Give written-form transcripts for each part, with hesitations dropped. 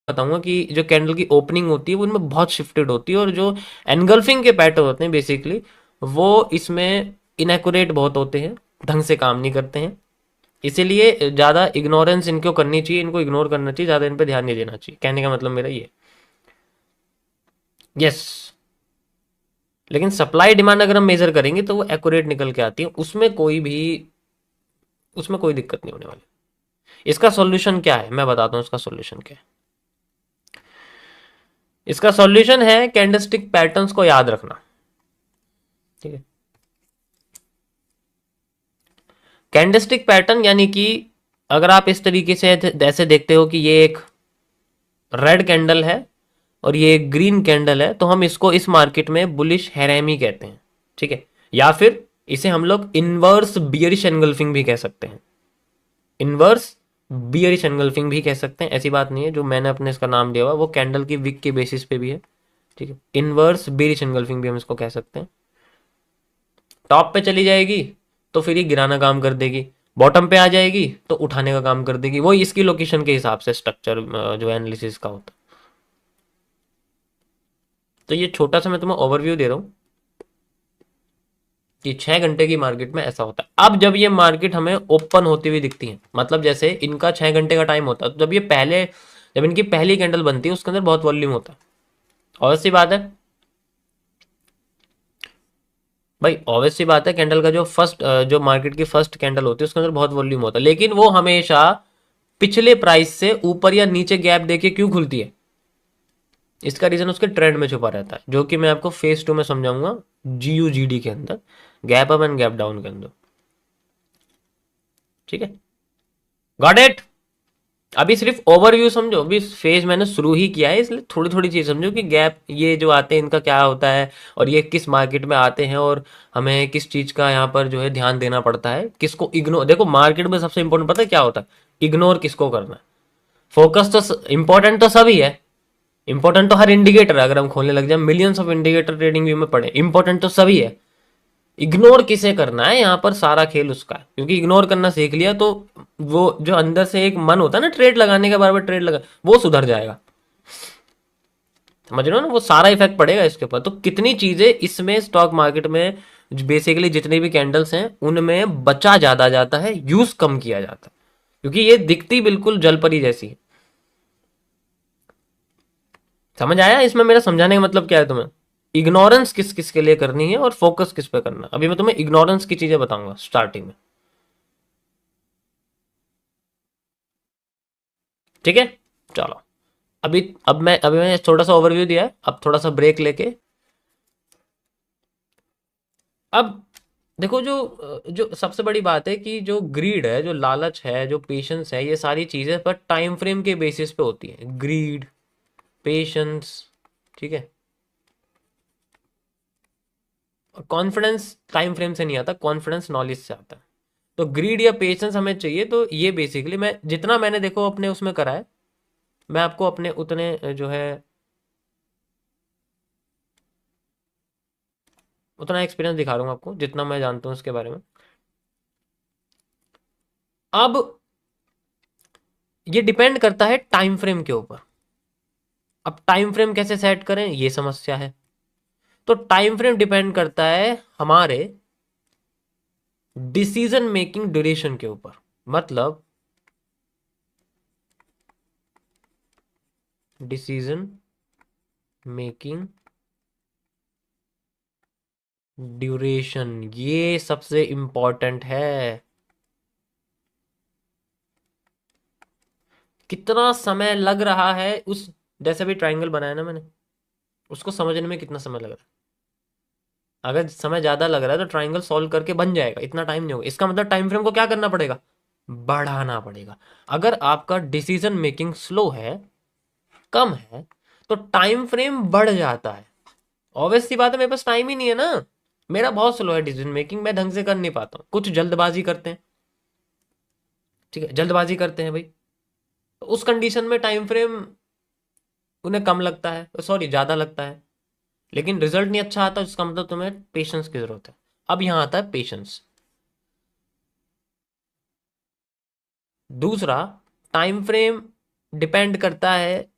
बताऊंगा कि जो कैंडल की ओपनिंग होती है वो इनमें बहुत शिफ्टेड होती है, और जो एनगल्फिंग के पैटर्न होते हैं बेसिकली वो इसमें इनएक्यूरेट बहुत होते हैं, ढंग से काम नहीं करते हैं। इसीलिए ज़्यादा इग्नोरेंस इनको करनी चाहिए, इनको इग्नोर करना चाहिए, ज़्यादा इन पे ध्यान नहीं देना चाहिए, कहने का मतलब मेरा ये। यस। लेकिन सप्लाई डिमांड अगर हम मेजर करेंगे तो वो एक्यूरेट निकल के आती है, उसमें कोई दिक्कत नहीं होने वाली। इसका सॉल्यूशन क्या है मैं बताता हूँ, इसका सॉल्यूशन क्या है। इसका सॉल्यूशन है कैंडलस्टिक पैटर्न्स को याद रखना। ठीक है। कैंडलस्टिक पैटर्न यानी कि अगर आप इस तरीके से ऐसे देखते हो कि ये एक रेड कैंडल है और ये एक ग्रीन कैंडल है, तो हम इसको इस मार्केट में बुलिश हैरेमी कहते हैं। ठीक है। या फिर इसे हम लोग इनवर्स बियरिश एनगल्फिंग भी कह सकते हैं। इनवर्स बियरिश एनगल्फिंग भी कह सकते हैं, ऐसी बात नहीं है। जो मैंने अपने इसका नाम दिया हुआ वो कैंडल की विक के बेसिस पे भी है। ठीक है। इनवर्स बियरिश एनगल्फिंग भी हम इसको कह सकते हैं। टॉप पे चली जाएगी तो फिर ये गिराना काम कर देगी, बॉटम पे आ जाएगी तो उठाने का काम कर देगी। वही इसकी लोकेशन के हिसाब से स्ट्रक्चर जो एनालिसिस का होता है। तो ये छोटा सा मैं तुम्हें ओवरव्यू दे रहा हूँ कि 6 घंटे की मार्केट में ऐसा होता है। अब जब ये मार्केट हमें ओपन होती हुई दिखती है, मतलब जैसे इनका 6 घंटे का टाइम होता है, तो जब इनकी पहली कैंडल बनती है उसके अंदर बहुत वॉल्यूम होता है। ऑब्वियस सी बात है भाई, ऑब्वियस सी बात है, कैंडल का जो मार्केट की फर्स्ट कैंडल होती है उसके अंदर बहुत वॉल्यूम होता है, लेकिन वो हमेशा पिछले प्राइस से ऊपर या नीचे गैप देके क्यों खुलती है? इसका रीजन उसके ट्रेंड में छुपा रहता है, जो कि मैं आपको फेज 2 में समझाऊंगा, GUGD के अंदर, gap up and gap down के अंदर। ठीक है। Got it. अभी सिर्फ ओवरव्यू समझो, अभी फेज मैंने शुरू ही किया है, इसलिए थोड़ी थोड़ी चीज समझो कि गैप ये जो आते हैं इनका क्या होता है, और ये किस मार्केट में आते हैं, और हमें किस चीज का यहाँ पर जो है ध्यान देना पड़ता है, किसको इग्नोर। देखो मार्केट में सबसे इंपॉर्टेंट पता है क्या होता है? इग्नोर किसको करना है। फोकस तो इंपॉर्टेंट तो सभी है, इंपॉर्टेंट तो हर इंडिकेटर है, अगर हम खोलने लग जाए millions of indicator trading view में पड़े, इंपॉर्टेंट तो सभी है। इग्नोर किसे करना है यहाँ पर, सारा खेल उसका है, क्योंकि इग्नोर करना सीख लिया तो वो जो अंदर से एक मन होता है ना ट्रेड लगाने का, बार बार ट्रेड लगा, वो सुधर जाएगा। समझ रहे हो ना, वो सारा इफेक्ट पड़ेगा इसके ऊपर। तो कितनी चीजें इसमें स्टॉक मार्केट में बेसिकली जितनी भी कैंडल्स हैं उनमें बचा ज्यादा जाता है, यूज कम किया जाता है, क्योंकि ये दिखती बिल्कुल जलपरी जैसी है। समझ आया इसमें मेरा समझाने का मतलब क्या है तुम्हें? इग्नोरेंस किस किस के लिए करनी है और फोकस किस पे करना है, अभी मैं तुम्हें इग्नोरेंस की चीजें बताऊंगा स्टार्टिंग में। ठीक है। चलो। अभी मैं थोड़ा सा ओवरव्यू दिया है, अब थोड़ा सा ब्रेक लेके अब देखो, जो सबसे बड़ी बात है कि जो ग्रीड है, जो लालच है, जो पेशेंस है, ये सारी चीजें पर टाइम फ्रेम के बेसिस पे होती है। ग्रीड, पेशेंस, ठीक है, और कॉन्फिडेंस टाइम फ्रेम से नहीं आता, कॉन्फिडेंस नॉलेज से आता है। तो ग्रीड या पेशेंस हमें चाहिए, तो ये बेसिकली मैं जितना मैंने देखो अपने उसमें करा है, मैं आपको अपने उतने जो है उतना एक्सपीरियंस दिखा रहा हूँ आपको, जितना मैं जानता हूँ उसके बारे में। अब ये डिपेंड करता है टाइम फ्रेम के ऊपर। अब टाइम फ्रेम कैसे सेट करें ये समस्या है। तो टाइम फ्रेम डिपेंड करता है हमारे डिसीजन मेकिंग ड्यूरेशन के ऊपर। मतलब डिसीजन मेकिंग ड्यूरेशन, ये सबसे इंपॉर्टेंट है। कितना समय लग रहा है उस, जैसे भी ट्रायंगल बनाया ना मैंने, उसको समझने में कितना समय लग रहा है। अगर समय ज्यादा लग रहा है तो ट्रायंगल सॉल्व करके बन जाएगा, इतना टाइम नहीं होगा। इसका मतलब टाइम फ्रेम को क्या करना पड़ेगा? बढ़ाना पड़ेगा। अगर आपका डिसीजन मेकिंग स्लो है, कम है, तो टाइम फ्रेम बढ़ जाता है। ऑब्वियस सी बात है, मेरे पास टाइम ही नहीं है ना, मेरा बहुत स्लो है डिसीजन मेकिंग, मैं ढंग से कर नहीं पाता हूँ, कुछ जल्दबाजी करते हैं। ठीक है, जल्दबाजी करते हैं भाई, तो उस कंडीशन में टाइम फ्रेम उन्हें कम लगता है, सॉरी ज्यादा लगता है, लेकिन रिजल्ट नहीं अच्छा आता, इसका मतलब तुम्हें पेशेंस की जरूरत है। अब यहां आता है पेशेंस। दूसरा, टाइम फ्रेम डिपेंड करता है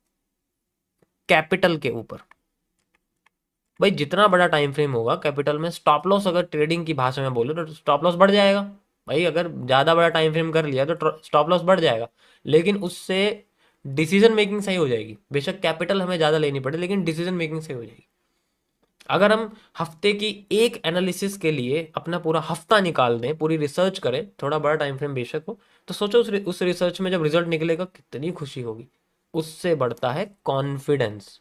कैपिटल के ऊपर। भाई जितना बड़ा टाइम फ्रेम होगा कैपिटल में, स्टॉप लॉस अगर ट्रेडिंग की भाषा में बोले तो स्टॉप लॉस बढ़ जाएगा। भाई अगर ज़्यादा बड़ा टाइम फ्रेम कर लिया तो स्टॉप लॉस बढ़ जाएगा, लेकिन उससे डिसीजन मेकिंग सही हो जाएगी। बेशक कैपिटल हमें ज़्यादा लेनी पड़े, लेकिन डिसीजन मेकिंग सही हो जाएगी। अगर हम हफ्ते की एक एनालिसिस के लिए अपना पूरा हफ्ता निकाल दें, पूरी रिसर्च करें, थोड़ा बड़ा टाइम फ्रेम बेशक हो, तो सोचो उस रिसर्च में जब रिजल्ट निकलेगा कितनी खुशी होगी। उससे बढ़ता है कॉन्फिडेंस।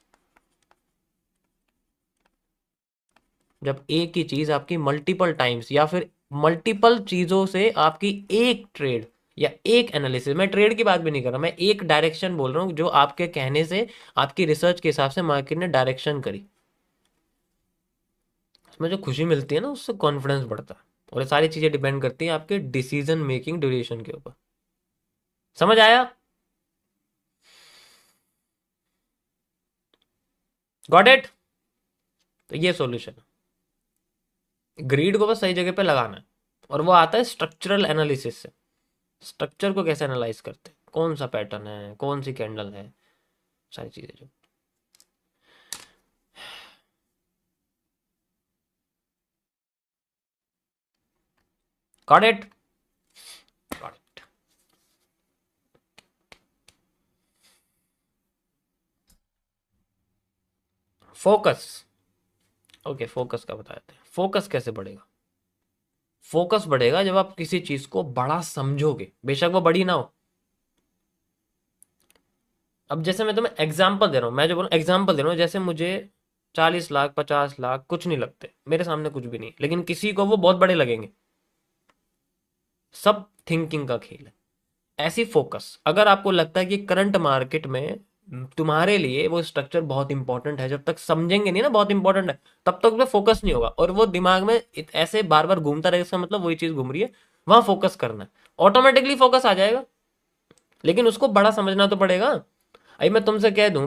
जब एक ही चीज आपकी मल्टीपल टाइम्स या फिर मल्टीपल चीजों से आपकी एक ट्रेड या एक एनालिसिस, मैं ट्रेड की बात भी नहीं कर रहा, मैं एक डायरेक्शन बोल रहा हूं जो आपके कहने से, आपकी रिसर्च के हिसाब से मार्केट ने डायरेक्शन करी, उसमें जो खुशी मिलती है ना, उससे कॉन्फिडेंस बढ़ता है। और ये सारी चीजें डिपेंड करती हैं आपके डिसीजन मेकिंग ड्यूरेशन के ऊपर। समझ आया? Got it? तो ये सॉल्यूशन है, ग्रीड को बस सही जगह पे लगाना है। और वो आता है स्ट्रक्चरल एनालिसिस से। स्ट्रक्चर को कैसे एनालाइज करते हैं, कौन सा पैटर्न है, कौन सी कैंडल है, सारी चीजें जो। Got it? Got it. Focus. Okay, focus का बता देते हैं। फोकस कैसे बढ़ेगा? फोकस बढ़ेगा जब आप किसी चीज को बड़ा समझोगे, बेशक वो बड़ी ना हो। अब जैसे मैं तुम्हें एग्जाम्पल दे रहा हूँ, मैं जो बोल एग्जाम्पल दे रहा हूँ, जैसे मुझे 40 लाख 50 लाख कुछ नहीं लगते, मेरे सामने कुछ भी नहीं, लेकिन किसी को वो बहुत बड़े लगेंगे। सब थिंकिंग का खेल है। ऐसी फोकस, अगर आपको लगता है कि करंट मार्केट में तुम्हारे लिए वो स्ट्रक्चर बहुत इंपॉर्टेंट है, जब तक समझेंगे नहीं ना बहुत इंपॉर्टेंट है, तब तक वो फोकस नहीं होगा, और वो दिमाग में ऐसे बार बार घूमता रहेगा, इसका मतलब वही चीज घूम रही है, वहां फोकस करना है, ऑटोमेटिकली फोकस आ जाएगा। लेकिन उसको बड़ा समझना तो पड़ेगा। अभी मैं तुमसे कह दूं